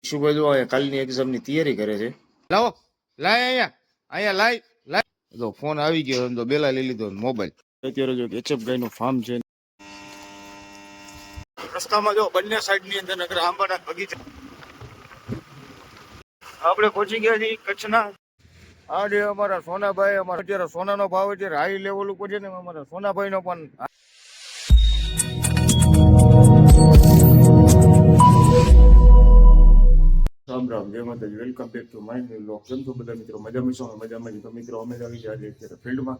ઈશુભાઈ જો અહીંયા કાલની એક્ઝામની તૈયારી કરે છે. લાવો લાય અહીંયા લાય લાય તો ફોન આવી ગયો તો બેલા લઈ લીધો મોબાઈલ. અત્યારે જો કેચઅપ ગાયનું ફાર્મ છે. રસ્તામાં જો બંને સાઈડની અંદર નગર આંબાના બગીચા. આપણે પહોંચી ગયા છીએ કચ્છના. આ જે અમારા સોનાભાઈ, અમારા અત્યારે સોનાનો ભાવ અત્યારે હાઈ લેવલ ઉપર છે ને, અમારા સોનાભાઈનો પણ રામ રામ, જય માતાજી, welcome back to my vlog. કેમ છો બધા મિત્રો? મજામાં તો મિત્રો અમે આવી ગયા આજે અત્યારે ફિલ્ડમાં.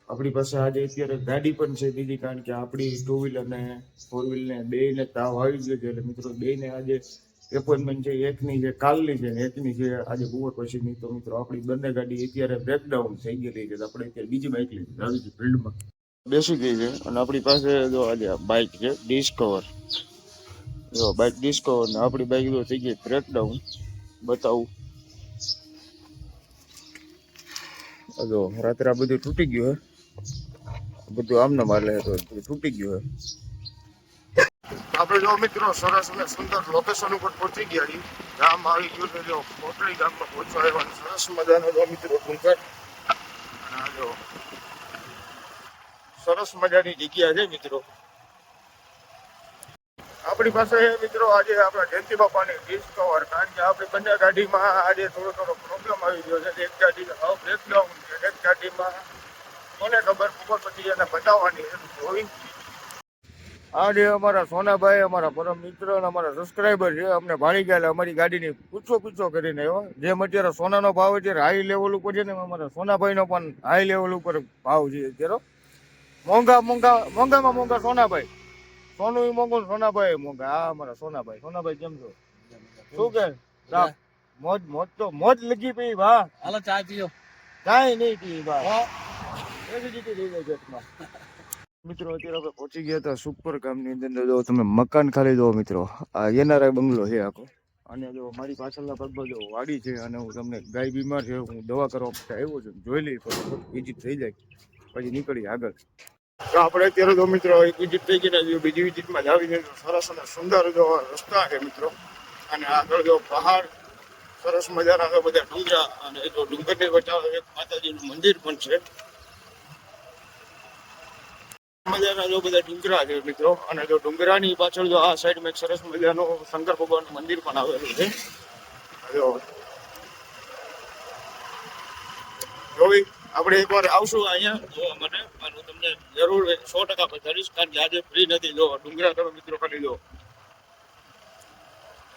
આપણી પાસે આજે અત્યારે ગાડી પણ છે બીજી, કારણ કે આપણી 2 વ્હીલર ને 4 વ્હીલર ને બેયને તાવ આવી ગયો છે. એટલે મિત્રો બેયને આજે એપોઇન્ટમેન્ટ છે, એકની છે કાલની છે ને એકની છે આજે બપોર પછીની. તો મિત્રો આપણી બંને ગાડી અત્યારે બ્રેકડાઉન થઈ ગયેલી છે. આપણે અત્યારે બીજી બાઇક લઈને આવી છે ફિલ્ડમાં, બેસી ગઈ છે. અને આપણી પાસે જો આજે બાઇક છે ડિસ્કવર, જો બાઇક ડિસ્કવર ને આપણી બાઇક જો થઈ ગઈ બ્રેકડાઉન. બતાવું જો રાત્રે આ બધું તૂટી ગયું હે, બધું આમને મારે તો તૂટી ગયું હે. આપણે જો મિત્રો સરસ અને સુંદર લોકેશન ઉપર પહોંચી ગયા છીએ. ગામ આવી ગયું છે, જો કોટડી ગામમાં પહોંચવા આવ્યા. સરસ મજાનો જો મિત્રો ડુંગર, અને જો સરસ મજાની જગ્યા છે મિત્રો. આપણી પાસે મિત્રો આજે આપણા જયંતિ બાપાની ડિસ્કવર, કારણ કે આપણી બંને ગાડીમાં આજે થોડો પ્રોબ્લેમ આવી ગયો છે. એક ગાડી બ્રેકડાઉન છે, એક ગાડીમાં કોને ખબર ખબર પછી એને બતાવવાની જોઈ. આ જે અમારા સોનાભાઈ, અમારા પરમ મિત્ર અને અમારા સબસ્ક્રાઈબર છે, અમને ભાળી ગયા અમારી ગાડીની પૂછો કરીને આવ્યો. જેમ અત્યારે સોનાનો ભાવ અત્યારે હાઈ લેવલ ઉપર છે ને, અમારા સોનાભાઈનો પણ હાઈ લેવલ ઉપર ભાવ છે અત્યારે. મોંઘામાં મોંઘા સોનાભાઈ, સોનું મોંઘું, સોનાભાઈ મોંઘા. હા અમારા સોનાભાઈ કેમ છો? શું કે મોજ તો મોજ લગી પી ભા. હાલો ચા પીઓ. કાંઈ નહીં પી ભા, મિત્રો અત્યારે આપણે પહોંચી ગયા હતા સુપર ગામની અંદર. જો તમે મકાન ખાલી જો મિત્રો, આ એનઆરઆઈ બંગલો છે આખો. અને જો મારી પાછળના પગમાં જો વાડી છે, અને હું તમને ગાય બીમાર છે, હું દવા કરવા માટે આવ્યો છું. જોઈ લઈ વિઝિટ થઈ જાય પછી નીકળી આગળ. તો આપણે અત્યારે જો મિત્રો એક વિઝિટ થઈ ગઈ ને, બીજી વિઝિટમાં જ આવી જાય. સરસ અને સુંદર જો રસ્તા છે મિત્રો, અને આગળ જો પહાડ, સરસ મજાના બધા ડુંગરા, અને જો ડુંગરની વચ્ચે એક માતાજીનું મંદિર પણ છે. મજાના જો બધા ડુંગરા છે મિત્રો, અને જો ડુંગરાની પાછળ જો આ સાઈડમાં એક સરસ મજાનું શંકર ભગવાનનું મંદિર પણ આવેલું છે. જોઈ આપણે એકવાર આવશું અહીંયા જોવા માટે, અને તમને જરૂર 100% બતાવીશ, કારણ કે આજે ફ્રી નથી. જો ડુંગરા તમે મિત્રો ખાલી જો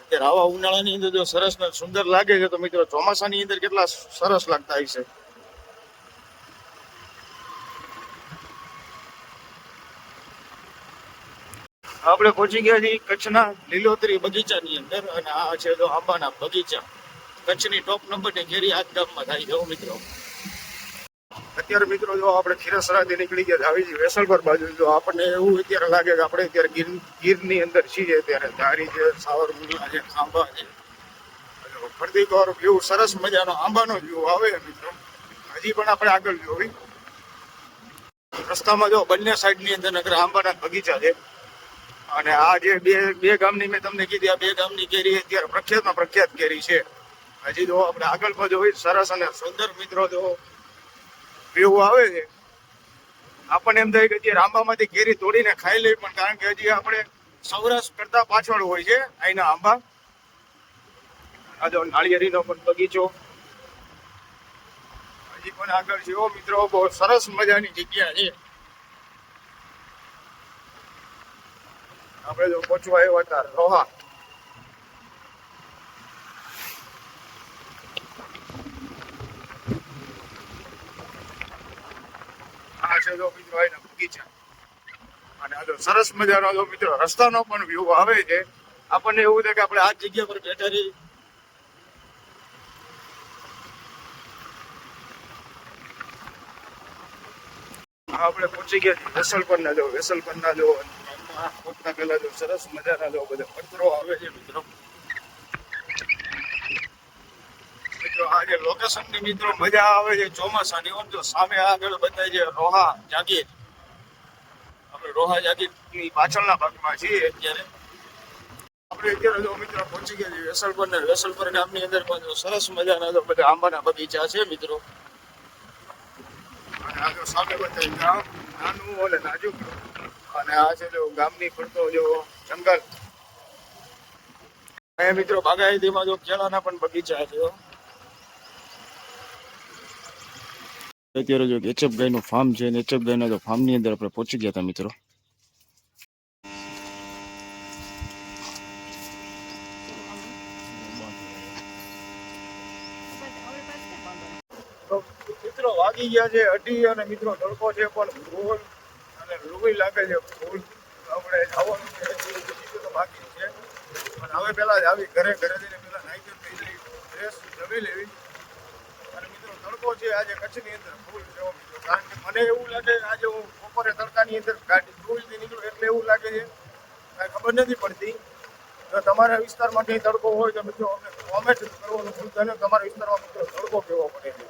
અત્યારે આવા ઉનાળાની અંદર જો સરસ ને સુંદર લાગે છે, તો મિત્રો ચોમાસાની અંદર કેટલા સરસ લાગતા હશે. આપણે પહોંચી ગયા છીએ કચ્છના લીલોતરી બગીચાની અંદર, અને આ છે તો આંબાના બગીચા. કચ્છની ટોપ નંબરની કેરી આ ગામમાં થાય છે મિત્રો. અત્યારે મિત્રો જો આપણે ખીરસરાથી નીકળી ગયા આવી છીએ વેસલપર બાજુ. જો આપણને એવું અત્યારે લાગે કે આપણે અત્યારે ગીરની અંદર છીએ. ત્યારે ધારી છે, સાવરકુંડલા છે, ખાંભા છે, ફરતી કર વ્યૂ, સરસ મજાનો આંબાનો વ્યૂ આવે મિત્રો. હજી પણ આપણે આગળ જોઈ રસ્તામાં જો બંને સાઈડની અંદર નગર આંબાના બગીચા છે. અને આ જે બે ગામની મેં તમને કીધી, આ બે ગામની કેરી અત્યારે પ્રખ્યાત કેરી છે. હજી જો આપણે આગળ પણ જોઈ સરસ અને સુંદર મિત્રો જો વ્યૂ આવે છે. આપણને એમ થાય કે અત્યારે આંબામાંથી કેરી તોડીને ખાઈ લઈ, પણ કારણ કે હજી આપણે સૌરાષ્ટ્ર કરતા પાછળ હોય છે અહીંના આંબા. આ જો નાળિયેરીનો પણ બગીચો હજી પણ આગળ છે મિત્રો. બહુ સરસ મજાની જગ્યા છે. આપણે જો પહોંચવા આવ્યા હતા રોહા. આ છે જો મિત્રો અહીંના બગીચા, અને આ જો સરસ મજાનો જો મિત્રો રસ્તાનો પણ વ્યૂ આવે છે. આપણને એવું થાય કે આપણે આ જગ્યા પર બેઠા રહી. આપણે પહોંચી ગયા વેસલપરના જો પહોંચતા પહેલા જો સરસ મજાના જો બધા પથ્થરો આવે છે મિત્રો. આ જે લોકેશનની મિત્રો મજા આવે છે ચોમાસાની. જો સામે આગળ બતાય છે રોહા જાગીર. આપણે રોહા જાગીરની પાછળના ભાગમાં છીએ અત્યારે. આપણે અત્યારે જો મિત્રો પહોંચી ગયા છીએ વેસલપર ને વેસલપર ગામની અંદર પણ જો સરસ મજાના તો બધા આંબાના બગીચા છે મિત્રો. અને આ જો સામે બતાવી ગામ નાનું ઓલે નાજુક અને આ છે જો ગામની ફરતો જો જંગલ. અહીંયા મિત્રો બાગાયતીમાં જો કેળાના પણ બગીચા છે. અત્યારે જો એચએફ ગાયનું ફાર્મ છે અને એચએફ ગાયના જો ફાર્મની અંદર આપણે પહોંચી ગયા હતા મિત્રો. તો મિત્રો વાગી ગયા છે 8 અને મિત્રો તડકો છે પણ ફૂલ અને રૂઈ લાગે છે ફૂલ. આપણે જવાનું છે તો બાકી છે પણ હવે પેલા જ આવી ઘરે જઈને પેલા નાઈ થઈ જઈ ડ્રેસ જમી લેવી. અને મિત્રો તડકો છે આજે કચ્છની અંદર ફૂલ જેવો મિત્રો. કારણ કે મને એવું લાગે આજે હું બપોરે તડકાની અંદર ગાડી ધૂળથી નીકળું એટલે એવું લાગે છે કાંઈ ખબર નથી પડતી. જો તમારા વિસ્તારમાં કંઈ તડકો હોય તો મિત્રો અમને કોમેન્ટ કરવાનું ભૂલતા નહીં. તમારા વિસ્તારમાં મિત્રો તડકો કેવો પડે છે.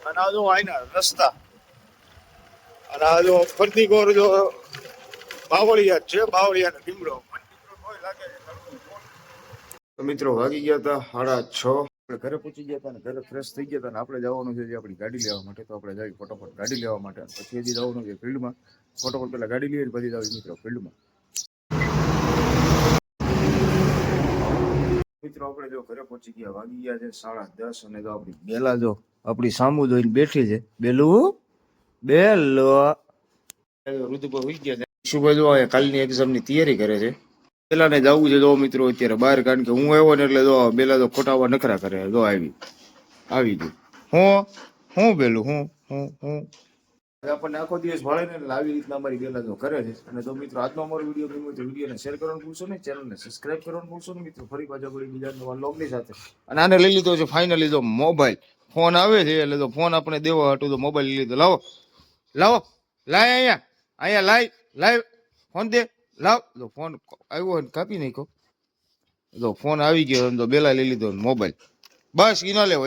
અને આ જો આઈના રસ્તા અને આ જો ફરતી ગોર જો બાવળિયા છે બાવળિયાનો લીમડો લાગે છે. તો મિત્રો વાગી ગયા હતા 6:30. આપણે ઘરે પહોંચી ગયા હતા ને ઘરે ફ્રેશ થઈ ગયા હતા ને આપણે જવાનું છે આપણી ગાડી લેવા માટે. તો આપણે જઈએ ફટોફટ ગાડી લેવા માટે પછી હજી જવાનું છે ફિલ્ડમાં. ફટોફટ પેલા ગાડી લઈએ પછી જાવ મિત્રો ફિલ્ડમાં. મિત્રો આપણે જો ઘરે પહોંચી ગયા વાગી ગયા છે 10:30 અને જો આપણી બેલા જો આપણી સામુ જોઈને બેઠી છે. બેલો ઋતુભાઈ હોઈ ગયા છે. શુભ જો કાલની એક્ઝામની તૈયારી કરે છે. પેલા ને જવું છે જો મિત્રો અત્યારે બહાર. કારણ કે હું આવ્યો ને એટલે જો બેલા તો ખોટાવા નખરા કરે. જો આવી ગઈ હું બેલું હું આપણને આખો દિવસ ભાળે ને એટલે આવી રીતના અમારી બેલા જો કરે છે. અને તો મિત્રો આજનો અમારો વિડીયો ગમ્યો તો વિડીયોને શેર કરવાનું ભૂલશો નહીં, ચેનલને સબસ્ક્રાઇબ કરવાનું ભૂલશો નહીં મિત્રો. ફરી પાછા આપણી બીજા નવા વ્લોગની સાથે. અને આને લઈ લીધો છે ફાઇનલી જો મોબાઈલ. ફોન આવે છે એટલે તો ફોન આપણે દેવા હતું તો મોબાઈલ લઈ લીધો. લાય અહીંયા લાય ફોન દે લાવ. તો ફોન આવ્યો હોય કાપી નાખો. તો ફોન આવી ગયો તો બેલા લઈ લીધો મોબાઈલ. બસ ઈ ના લેવો.